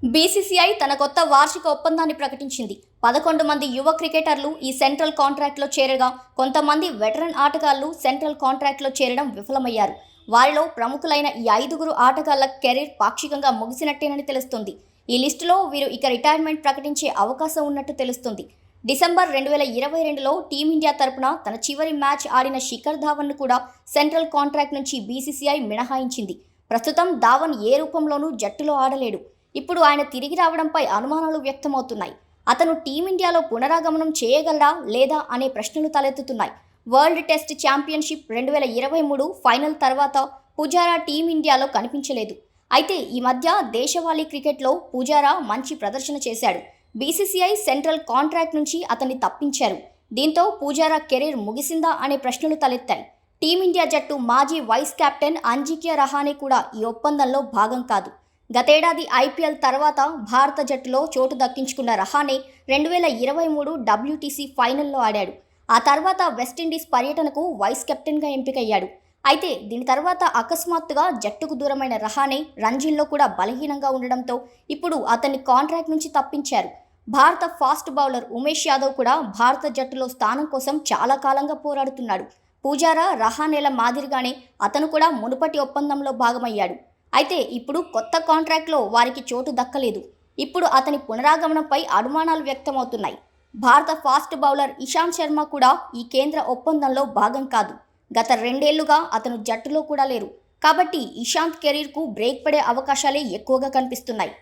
BCCI తన కొత్త వార్షిక ఒప్పందాన్ని ప్రకటించింది. 11 మంది యువ క్రికెటర్లు ఈ సెంట్రల్ కాంట్రాక్ట్లో చేరగా, కొంతమంది వెటరన్ ఆటగాళ్లు సెంట్రల్ కాంట్రాక్ట్లో చేరడం విఫలమయ్యారు. వారిలో ప్రముఖులైన ఈ 5గురు ఆటగాళ్ల కెరీర్ పాక్షికంగా ముగిసినట్టేనని తెలుస్తుంది. ఈ లిస్టులో వీరు ఇక రిటైర్మెంట్ ప్రకటించే అవకాశం ఉన్నట్టు తెలుస్తుంది. డిసెంబర్ 2022లో టీమిండియా తరపున తన చివరి మ్యాచ్ ఆడిన శిఖర్ ధావన్ను కూడా సెంట్రల్ కాంట్రాక్ట్ నుంచి బీసీసీఐ మినహాయించింది. ప్రస్తుతం ధావన్ ఏ రూపంలోనూ జట్టులో ఆడలేడు. ఇప్పుడు ఆయన తిరిగి రావడంపై అనుమానాలు వ్యక్తమవుతున్నాయి. అతను టీమిండియాలో పునరాగమనం చేయగలరా లేదా అనే ప్రశ్నలు తలెత్తుతున్నాయి. వరల్డ్ టెస్ట్ ఛాంపియన్షిప్ 2023 ఫైనల్ తర్వాత పుజారా టీమిండియాలో కనిపించలేదు. అయితే ఈ మధ్య దేశవాళీ క్రికెట్లో పుజారా మంచి ప్రదర్శన చేశాడు. బీసీసీఐ సెంట్రల్ కాంట్రాక్ట్ నుంచి అతన్ని తప్పించారు. దీంతో పుజారా కెరీర్ ముగిసిందా అనే ప్రశ్నలు తలెత్తాయి. టీమిండియా జట్టు మాజీ వైస్ కెప్టెన్ అజింక్య రహానే కూడా ఈ ఒప్పందంలో భాగం కాదు. గతేడాది ఐపీఎల్ తర్వాత భారత జట్టులో చోటు దక్కించుకున్న రహానే 2023 డబ్ల్యూటీసీ ఫైనల్లో ఆడాడు. ఆ తర్వాత వెస్టిండీస్ పర్యటనకు వైస్ కెప్టెన్గా ఎంపికయ్యాడు. అయితే దీని తర్వాత అకస్మాత్తుగా జట్టుకు దూరమైన రహానే రంజీల్లో కూడా బలహీనంగా ఉండడంతో ఇప్పుడు అతన్ని కాంట్రాక్ట్ నుంచి తప్పించారు. భారత ఫాస్ట్ బౌలర్ ఉమేష్ యాదవ్ కూడా భారత జట్టులో స్థానం కోసం చాలా కాలంగా పోరాడుతున్నాడు. పుజారా, రహానేల మాదిరిగానే అతను కూడా మునుపటి ఒప్పందంలో భాగమయ్యాడు. అయితే ఇప్పుడు కొత్త కాంట్రాక్ట్లో వారికి చోటు దక్కలేదు. ఇప్పుడు అతని పునరాగమనంపై అనుమానాలు వ్యక్తమవుతున్నాయి. భారత ఫాస్ట్ బౌలర్ ఇషాంత్ శర్మ కూడా ఈ కేంద్ర ఒప్పందంలో భాగం కాదు. గత 2 ఏళ్లుగా అతను జట్టులో కూడా లేరు. కాబట్టి ఇషాంత్ కెరీర్కు బ్రేక్ పడే అవకాశాలే ఎక్కువగా కనిపిస్తున్నాయి.